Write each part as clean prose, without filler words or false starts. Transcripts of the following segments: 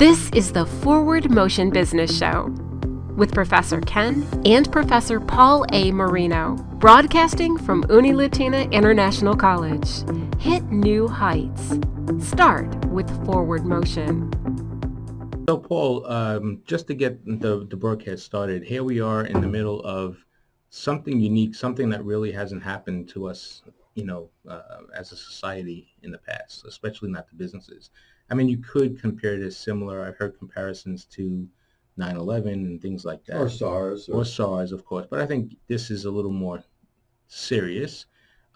This is the Forward Motion Business Show with Professor Ken and Professor Paul A. Marino, broadcasting from Unilatina International College. Hit new heights. Start with Forward Motion. So, Paul, just to get the broadcast started, here we are in the middle of something unique, something that really hasn't happened to us, as a society in the past, especially not the businesses. I mean, you could compare this similar. I've heard comparisons to 9/11 and things like that. Or SARS. Or SARS, of course. But I think this is a little more serious.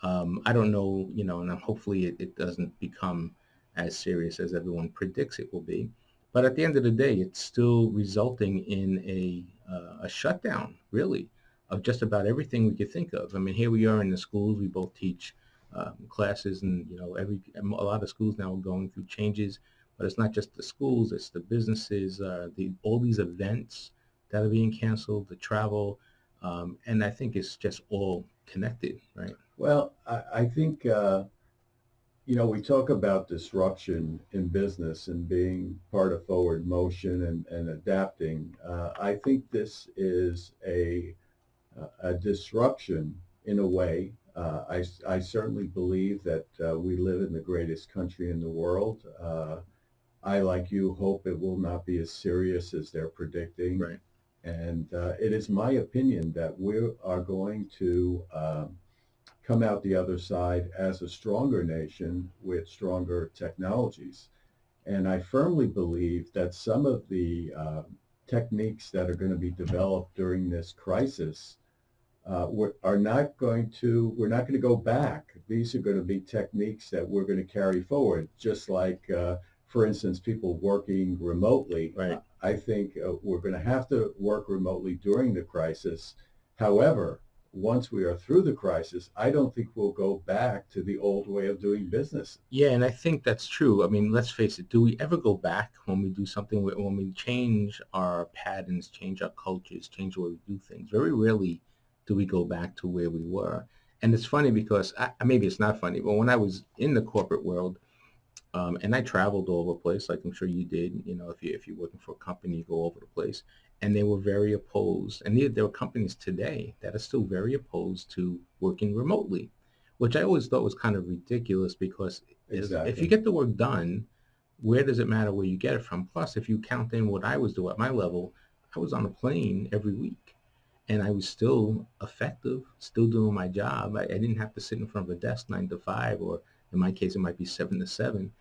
I don't know, and hopefully it doesn't become as serious as everyone predicts it will be. But at the end of the day, it's still resulting in a shutdown, really, of just about everything we could think of. I mean, here we are in the schools. We both teach classes, and a lot of schools now are going through changes. But it's not just the schools; it's the businesses, all these events that are being canceled, the travel, and I think it's just all connected, right? Well, I think we talk about disruption in business and being part of forward motion and adapting. I think this is a disruption in a way. I certainly believe that we live in the greatest country in the world. I, like you, hope it will not be as serious as they're predicting. Right. And it is my opinion that we are going to come out the other side as a stronger nation with stronger technologies. And I firmly believe that some of the techniques that are going to be developed during this crisis we're not going to go back. These are going to be techniques that we're going to carry forward, just like, for instance, people working remotely. Right. I think we're going to have to work remotely during the crisis. However, once we are through the crisis, I don't think we'll go back to the old way of doing business. Yeah, and I think that's true. I mean, let's face it, do we ever go back when we do something, when we change our patterns, change our cultures, change the way we do things? Very rarely do we go back to where we were. And it's funny because, maybe it's not funny, but when I was in the corporate world, and I traveled all over the place, like I'm sure you did, if you're working for a company, you go all over the place. And they were very opposed. And there are companies today that are still very opposed to working remotely, which I always thought was kind of ridiculous because Exactly. if you get the work done, where does it matter where you get it from? Plus, if you count in what I was doing at my level, I was on a plane every week. And I was still effective, still doing my job. I didn't have to sit in front of a desk 9 to 5, or in my case, it might be 7 to 7.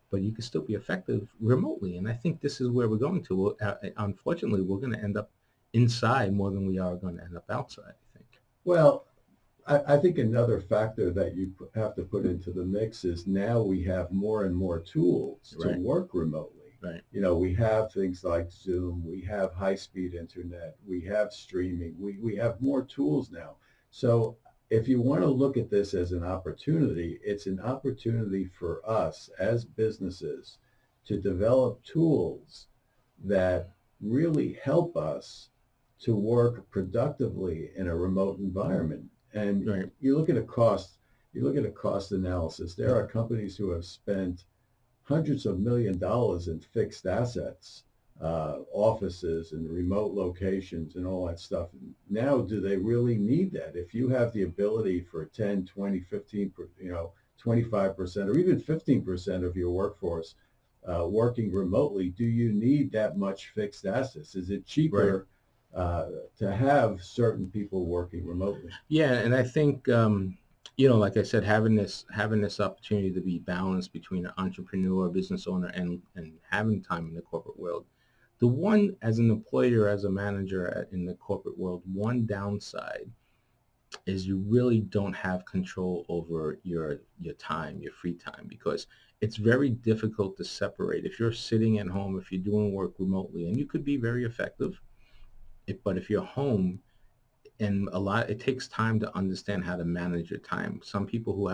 But you can still be effective remotely. And I think this is where we're going to. Unfortunately, we're going to end up inside more than we are going to end up outside, I think. Well, I think another factor that you have to put into the mix is now we have more and more tools to Right. work remotely. Right. We have things like Zoom, we have high-speed internet, we have streaming, we have more tools now. So if you want to look at this as an opportunity, it's an opportunity for us as businesses to develop tools that really help us to work productively in a remote environment. And Right. you look at a cost analysis. There are companies who have spent hundreds of $1 millions in fixed assets, offices and remote locations and all that stuff. Now, do they really need that? If you have the ability for 10, 20, 15, 25% or even 15% of your workforce working remotely, do you need that much fixed assets? Is it cheaper to have certain people working remotely? Yeah, and I think like I said, having this opportunity to be balanced between an entrepreneur, business owner, and having time in the corporate world. The one, as an employer, as a manager in the corporate world, one downside is you really don't have control over your time, your free time, because it's very difficult to separate. If you're sitting at home, if you're doing work remotely, and you could be very effective, but if you're home, and it takes time to understand how to manage your time. Some people who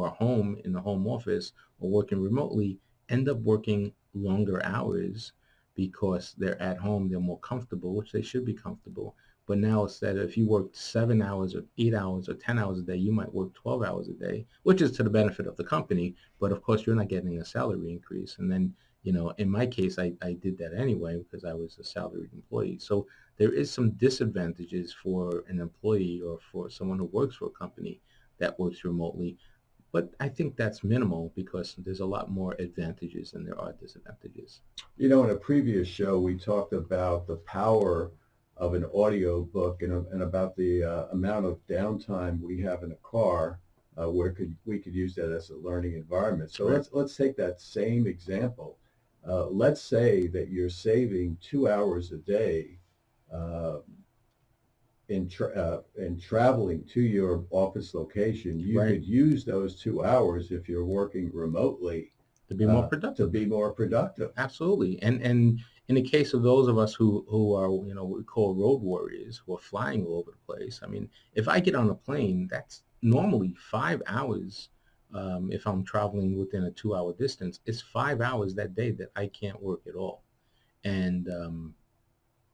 are home in the home office or working remotely end up working longer hours because they're at home, they're more comfortable, which they should be comfortable. But now instead of, if you work 7 hours or 8 hours or 10 hours a day, you might work 12 hours a day, which is to the benefit of the company. But of course, you're not getting a salary increase. And then In my case, I did that anyway because I was a salaried employee. So there is some disadvantages for an employee or for someone who works for a company that works remotely. But I think that's minimal because there's a lot more advantages than there are disadvantages. In a previous show, we talked about the power of an audio book and about the amount of downtime we have in a car where we could use that as a learning environment. So Right. let's take that same example. Let's say that you're saving 2 hours a day uh, in traveling to your office location. You Right. could use those 2 hours if you're working remotely To be more to productive. be more productive. Absolutely. And in the case of those of us who are, what we call road warriors, who are flying all over the place, I mean, if I get on a plane, that's normally 5 hours. If I'm traveling within a 2 hour distance, it's 5 hours that day that I can't work at all. And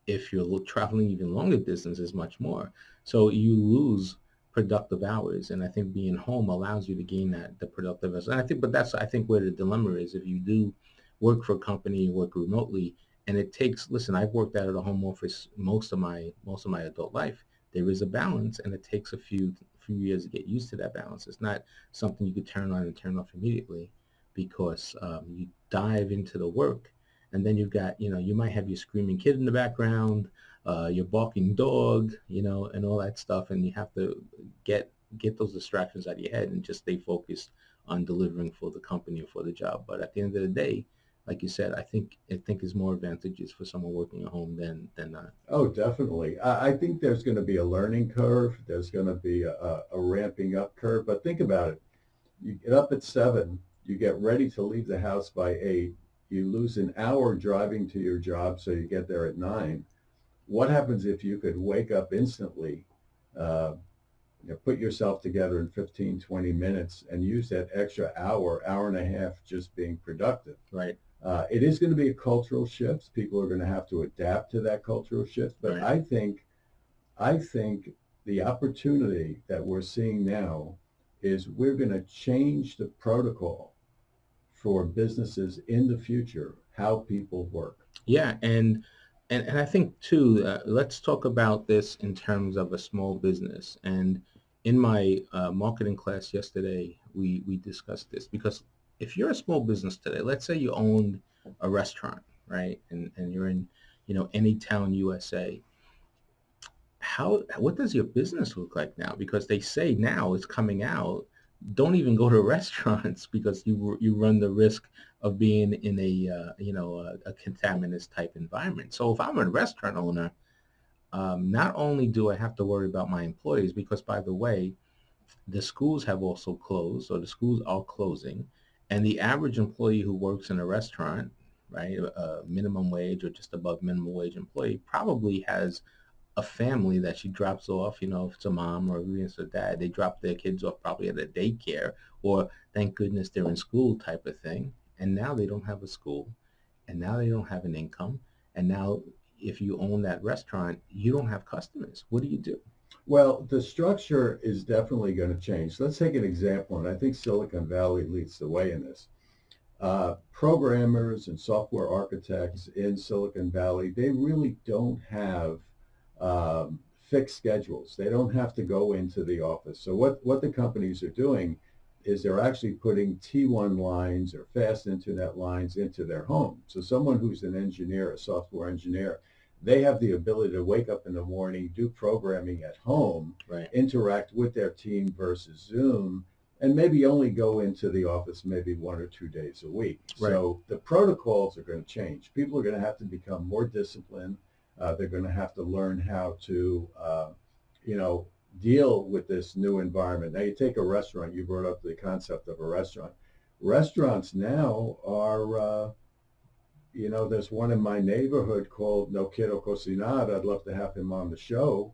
if you're traveling even longer distances, much more. So you lose productive hours, and I think being home allows you to gain the productive hours. And I think where the dilemma is. If you do work for a company, you work remotely, and it takes. Listen, I've worked out of the home office most of my adult life. There is a balance, and it takes a few years to get used to that balance. It's not something you could turn on and turn off immediately, because you dive into the work, and then you've got, you might have your screaming kid in the background, your barking dog, and all that stuff, and you have to get those distractions out of your head and just stay focused on delivering for the company or for the job. But at the end of the day, like you said, I think is more advantageous for someone working at home than not. Oh, definitely. I think there's going to be a learning curve. There's going to be a ramping up curve. But think about it. You get up at 7, you get ready to leave the house by 8, you lose an hour driving to your job, so you get there at 9. What happens if you could wake up instantly, uh, put yourself together in 15, 20 minutes and use that extra hour and a half just being productive? Right. It is going to be a cultural shift. People are going to have to adapt to that cultural shift. But Right. I think the opportunity that we're seeing now is we're going to change the protocol for businesses in the future, how people work. Yeah, and I think too, let's talk about this in terms of a small business. And in my marketing class yesterday, we discussed this, because if you're a small business today, let's say you owned a restaurant, right, and you're in, any town USA. What does your business look like now? Because they say now it's coming out, don't even go to restaurants because you run the risk of being in a contaminous type environment. So if I'm a restaurant owner, not only do I have to worry about my employees, because by the way, the schools have also closed, or the schools are closing, and the average employee who works in a restaurant, right, minimum wage or just above minimum wage employee, probably has a family that she drops off. If it's a mom or even if it's a dad, they drop their kids off probably at a daycare, or thank goodness they're in school type of thing. And now they don't have a school, and now they don't have an income. And now if you own that restaurant, you don't have customers. What do you do? Well, the structure is definitely going to change. Let's take an example, and I think Silicon Valley leads the way in this. Programmers and software architects in Silicon Valley, they really don't have fixed schedules. They don't have to go into the office. So what the companies are doing is they're actually putting T1 lines or fast internet lines into their home. So someone who's an engineer, a software engineer, they have the ability to wake up in the morning, do programming at home, Right. interact with their team versus Zoom, and maybe only go into the office maybe 1 or 2 days a week. Right. So the protocols are going to change. People are going to have to become more disciplined. They're going to have to learn how to, deal with this new environment. Now, you take a restaurant. You brought up the concept of a restaurant. Restaurants now are, there's one in my neighborhood called No Quiero Cocinar. I'd love to have him on the show.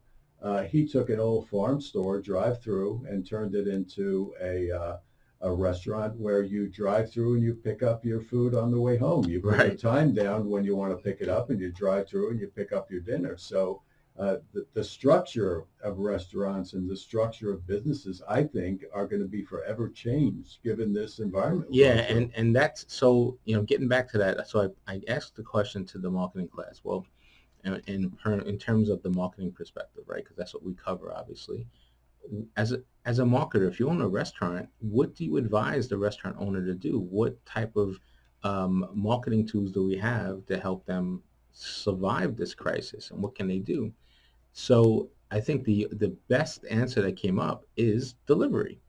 He took an old farm store drive-through and turned it into a restaurant where you drive through and you pick up your food on the way home. You put the Right. time down when you want to pick it up, and you drive through and you pick up your dinner. So The structure of restaurants and the structure of businesses, I think, are going to be forever changed given this environment. Yeah, and that's so, getting back to that. So I asked the question to the marketing class. Well, in terms of the marketing perspective, right? Because that's what we cover, obviously. As a marketer, if you own a restaurant, what do you advise the restaurant owner to do? What type of marketing tools do we have to help them survive this crisis, and what can they do? So I think the best answer that came up is delivery.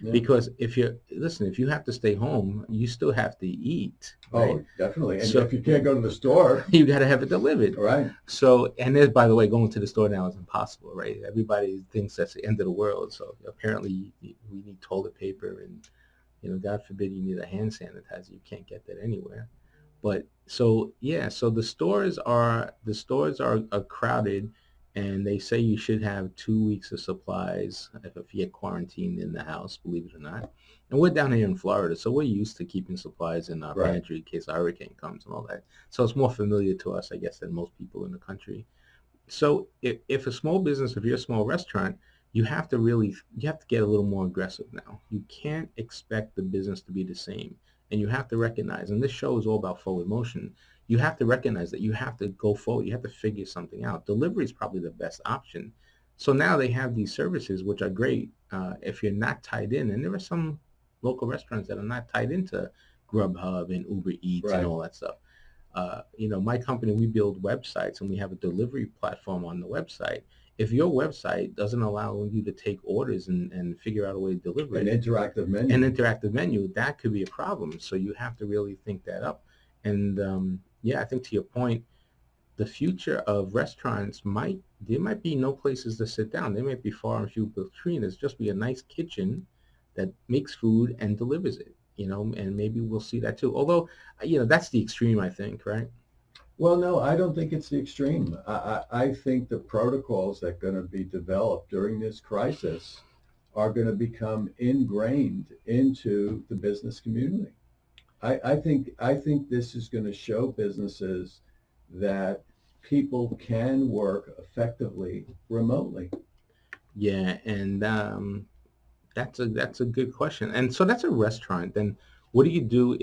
Yeah. Because if you have to stay home, you still have to eat, right? Oh, definitely. And So if you can't go to the store, you got to have it delivered. right? So, and there's, by the way, going to the store now is impossible, right? Everybody thinks that's the end of the world. So apparently we need toilet paper and, God forbid you need a hand sanitizer. You can't get that anywhere. But so, yeah, so the stores are crowded, and they say you should have 2 weeks of supplies if you get quarantined in the house, believe it or not. And we're down here in Florida, so we're used to keeping supplies in our Right. pantry in case a hurricane comes and all that. So it's more familiar to us, I guess, than most people in the country. So if if you're a small restaurant, you have to get a little more aggressive now. You can't expect the business to be the same. And you have to recognize, and this show is all about forward motion, you have to recognize that you have to go forward. You have to figure something out. Delivery is probably the best option. So now they have these services, which are great if you're not tied in. And there are some local restaurants that are not tied into Grubhub and Uber Eats and Right. all that stuff. My company, we build websites and we have a delivery platform on the website. If your website doesn't allow you to take orders and figure out a way to deliver An it, interactive menu. that could be a problem. So you have to really think that up. And I think to your point, the future of restaurants there might be no places to sit down. They might be far and few between. There's just be a nice kitchen that makes food and delivers it, and maybe we'll see that too. Although, that's the extreme, I think, right? Well, no, I don't think it's the extreme. I think the protocols that are going to be developed during this crisis are going to become ingrained into the business community. I think this is going to show businesses that people can work effectively remotely. Yeah, and that's a good question. And so that's a restaurant. Then what do you do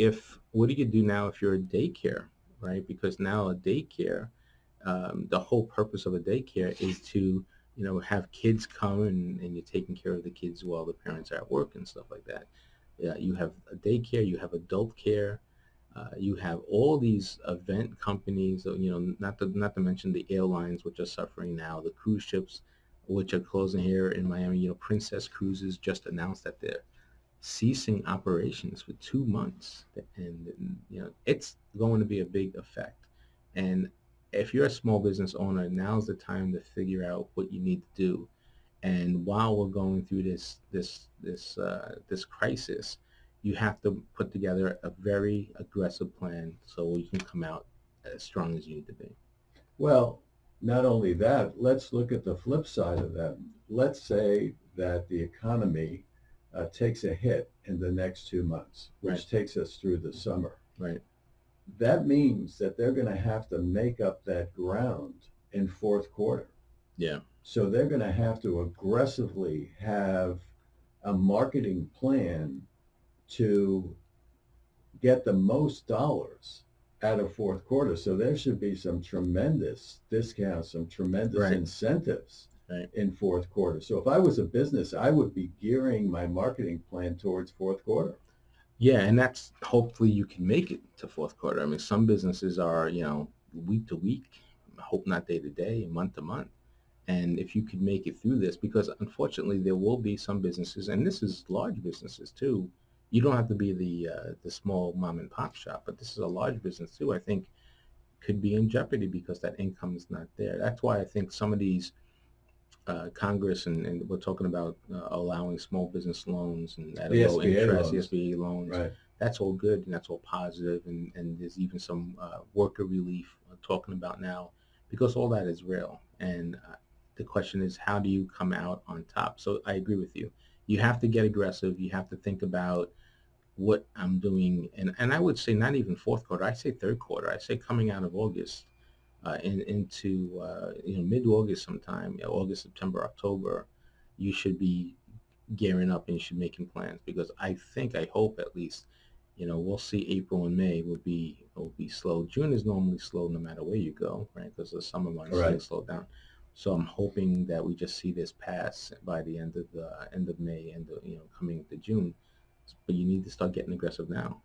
now if you're a daycare, right? Because now a daycare, the whole purpose of a daycare is to, have kids come and you're taking care of the kids while the parents are at work and stuff like that. Yeah, you have a daycare, you have adult care, you have all these event companies, not to mention the airlines, which are suffering now, the cruise ships, which are closing here in Miami. Princess Cruises just announced that they're ceasing operations for 2 months, and it's going to be a big effect. And if you're a small business owner, now's the time to figure out what you need to do. And while we're going through this crisis, you have to put together a very aggressive plan so you can come out as strong as you need to be. Well, not only that, let's look at the flip side of that. Let's say that the economy takes a hit in the next 2 months, which Right. takes us through the summer. Right. That means that they're going to have to make up that ground in fourth quarter. Yeah. So they're going to have to aggressively have a marketing plan to get the most dollars out of fourth quarter. So there should be some tremendous discounts, some tremendous Right. incentives Right. in fourth quarter. So if I was a business, I would be gearing my marketing plan towards fourth quarter. Yeah, and that's hopefully you can make it to fourth quarter. I mean, some businesses are, week to week, hope not day to day, month to month. And if you could make it through this, because unfortunately there will be some businesses, and this is large businesses too. You don't have to be the small mom and pop shop, but this is a large business too. I think could be in jeopardy because that income is not there. That's why I think some of these Congress and we're talking about allowing small business loans and at a The low SBA interest, the loans. SBA loans. Right. That's all good and that's all positive, and there's even some worker relief talking about now because all that is real. And the question is, how do you come out on top? So I agree with you. You have to get aggressive. You have to think about what I'm doing, and I would say not even fourth quarter. I say third quarter. I say coming out of August. into mid-August sometime, August, September, October, you should be gearing up and you should be making plans, because I hope at least, we'll see April and May will be slow. June is normally slow no matter where you go, right? Because the summer months Right. slow down. So I'm hoping that we just see this pass by the end of May and coming into June. But you need to start getting aggressive now.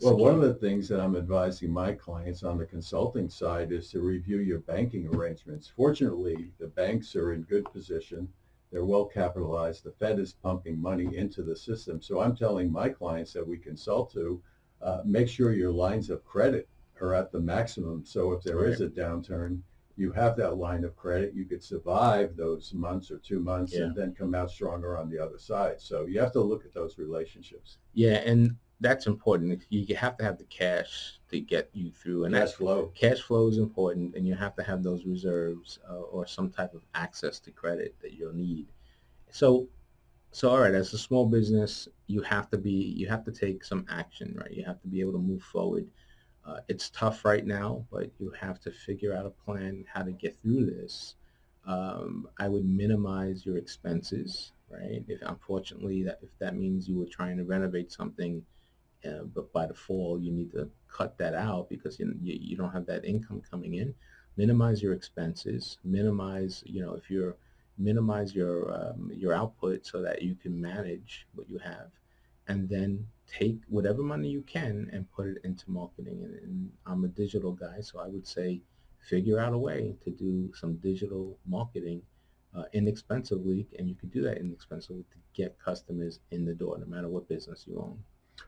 Well, one of the things that I'm advising my clients on the consulting side is to review your banking arrangements. Fortunately, the banks are in good position. They're well capitalized. The Fed is pumping money into the system. So I'm telling my clients that we consult to, make sure your lines of credit are at the maximum. So if there is Right. a downturn, you have that line of credit. You could survive those months or 2 months Yeah. and then come out stronger on the other side. So you have to look at those relationships. Yeah, and that's important. You have to have the cash to get you through, and Cash that flow. cash flow is important, and you have to have those reserves or some type of access to credit that you'll need. So, all right, as a small business, you have to take some action, right? You have to be able to move forward. It's tough right now, but you have to figure out a plan how to get through this. I would minimize your expenses, right? If unfortunately if that means you were trying to renovate something, but by the fall you need to cut that out because you don't have that income coming in. Minimize your expenses. Minimize, if you're minimize your output so that you can manage what you have, and then take whatever money you can and put it into marketing. And I'm a digital guy, so I would say figure out a way to do some digital marketing inexpensively, and you could do that inexpensively to get customers in the door, no matter what business you own.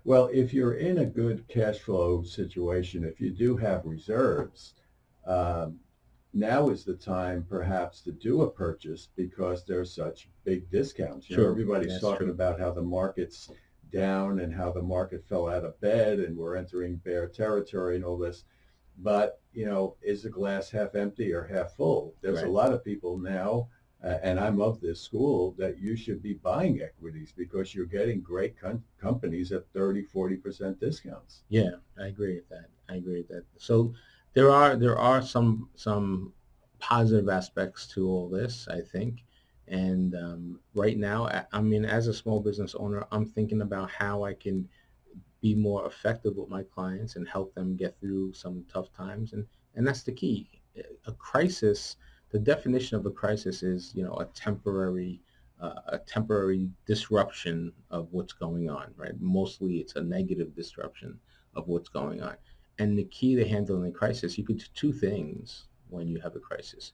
Well, if you're in a good cash flow situation, if you do have reserves, um, now is the time perhaps to do a purchase because there's such big discounts. True. Everybody's That's talking true. about how the market's down and how the market fell out of bed and we're entering bear territory and all this. But, is the glass half empty or half full? There's a Right. lot of people now, and I'm of this school, that you should be buying equities because you're getting great companies at 30, 40% discounts. Yeah, I agree with that. I agree with that. So there are some positive aspects to all this, I think. And right now, I mean, as a small business owner, I'm thinking about how I can be more effective with my clients and help them get through some tough times. And that's the key. A crisis, the definition of a crisis is, a temporary disruption of what's going on, right? Mostly it's a negative disruption of what's going on. And the key to handling a crisis, you could do two things when you have a crisis.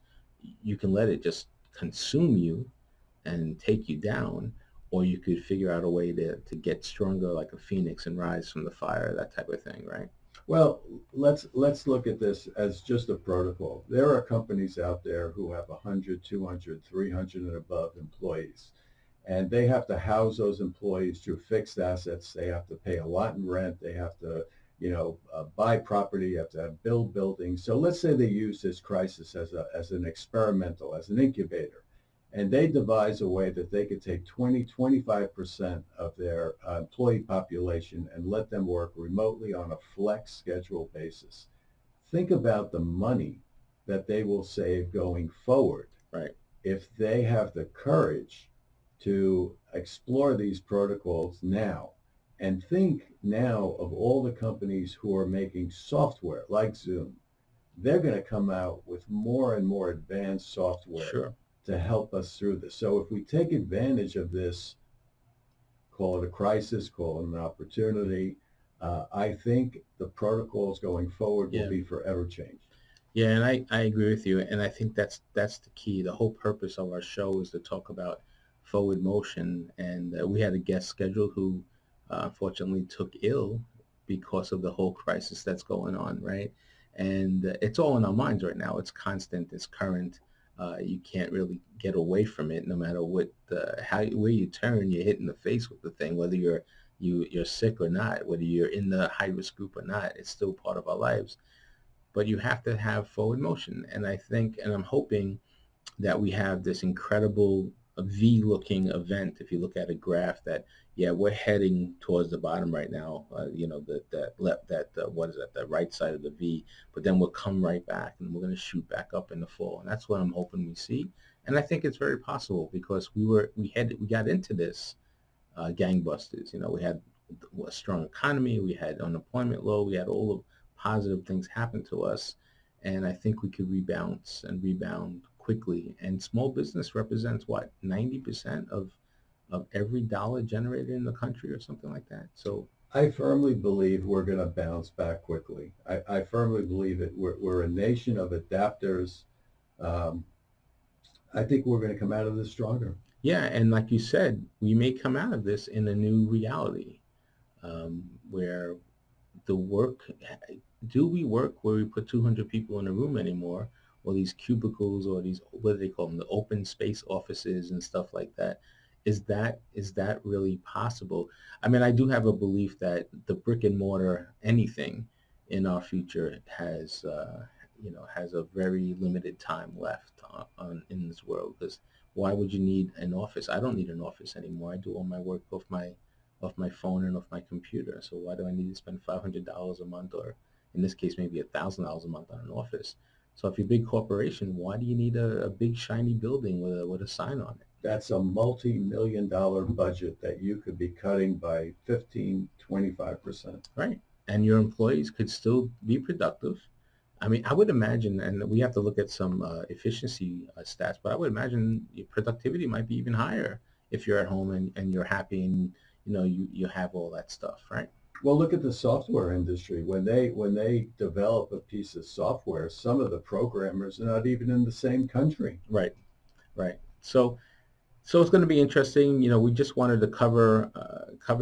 You can let it just consume you and take you down, or you could figure out a way to get stronger like a phoenix and rise from the fire, that type of thing, right? Well, let's look at this as just a protocol. There are companies out there who have 100, 200, 300 and above employees, and they have to house those employees through fixed assets. They have to pay a lot in rent. They have to, buy property. You have to build buildings. So let's say they use this crisis as an experimental, as an incubator, and they devise a way that they could take 20, 25% of their employee population and let them work remotely on a flex schedule basis. Think about the money that they will save going forward Right. if they have the courage to explore these protocols now. And think now of all the companies who are making software like Zoom. They're going to come out with more and more advanced software Sure. to help us through this. So if we take advantage of this, call it a crisis, call it an opportunity, I think the protocols going forward will Yeah. be forever changed. Yeah, and I agree with you, and I think that's the key. The whole purpose of our show is to talk about forward motion, and we had a guest scheduled who unfortunately took ill because of the whole crisis that's going on, right? And it's all in our minds right now. It's constant, it's current. You can't really get away from it, no matter where you turn, you're hit in the face with the thing, whether you're sick or not, whether you're in the high risk group or not. It's still part of our lives, but you have to have forward motion. And I think, and I'm hoping that we have this incredible V-looking event. If you look at a graph that, yeah, we're heading towards the bottom right now, what is that, the right side of the V, but then we'll come right back and we're going to shoot back up in the fall. And that's what I'm hoping we see. And I think it's very possible because we got into this gangbusters. We had a strong economy, we had unemployment low, we had all of positive things happen to us, and I think we could rebound quickly. And small business represents what, 90% of every dollar generated in the country or something like that. So I firmly believe we're going to bounce back quickly. I firmly believe it. We're a nation of adapters. I think we're going to come out of this stronger. yeah, and like you said, we may come out of this in a new reality, where do we work where we put 200 people in a room anymore, or these cubicles, or these, what do they call them, the open space offices and stuff like that? Is that really possible? I mean, I do have a belief that the brick and mortar anything in our future has a very limited time left in this world. Because why would you need an office? I don't need an office anymore. I do all my work off my phone and off my computer. So why do I need to spend $500 a month, or in this case maybe $1,000 a month on an office? So if you're a big corporation, why do you need a big shiny building with a sign on it? That's a multi-million-dollar budget that you could be cutting by 15, 25%. Right. And your employees could still be productive. I mean, I would imagine, and we have to look at some efficiency stats, but I would imagine your productivity might be even higher if you're at home and you're happy and you have all that stuff, right? Well, look at the software industry. When they develop a piece of software, some of the programmers are not even in the same country. Right. So it's going to be interesting. We just wanted to cover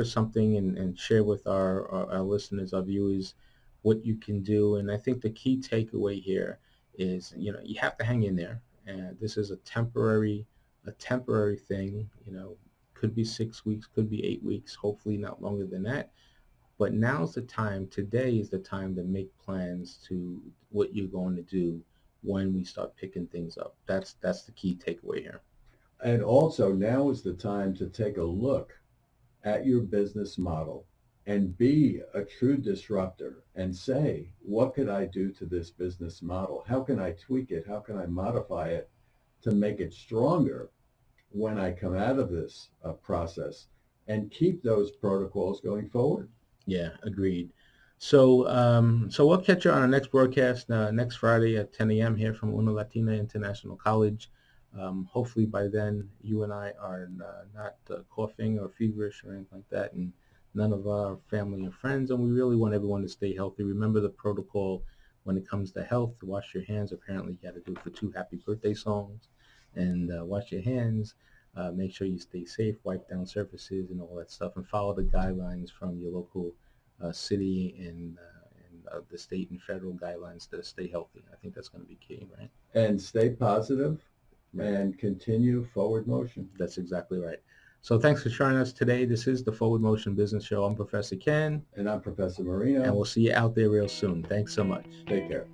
something and share with our listeners, our viewers, what you can do. And I think the key takeaway here is, you have to hang in there. And this is a temporary thing. Could be 6 weeks, could be 8 weeks, hopefully not longer than that. But now's the time. Today is the time to make plans to what you're going to do when we start picking things up. That's the key takeaway here. And also, now is the time to take a look at your business model and be a true disruptor and say, what could I do to this business model? How can I tweak it? How can I modify it to make it stronger when I come out of this process, and keep those protocols going forward? Yeah, agreed. So we'll catch you on our next broadcast next Friday at 10 a.m. here from Unilatina International College. Hopefully by then you and I are not coughing or feverish or anything like that, and none of our family and friends. And we really want everyone to stay healthy. Remember the protocol when it comes to health. Wash your hands. Apparently you got to do it for 2 happy birthday songs. And wash your hands. Make sure you stay safe. Wipe down surfaces and all that stuff. And follow the guidelines from your local city and the state and federal guidelines to stay healthy. I think that's going to be key, right? And stay positive. Right. And continue forward motion. That's exactly right. So thanks for joining us today. This is the Forward Motion Business Show. I'm Professor Ken. And I'm Professor Marino. And we'll see you out there real soon. Thanks so much. Take care.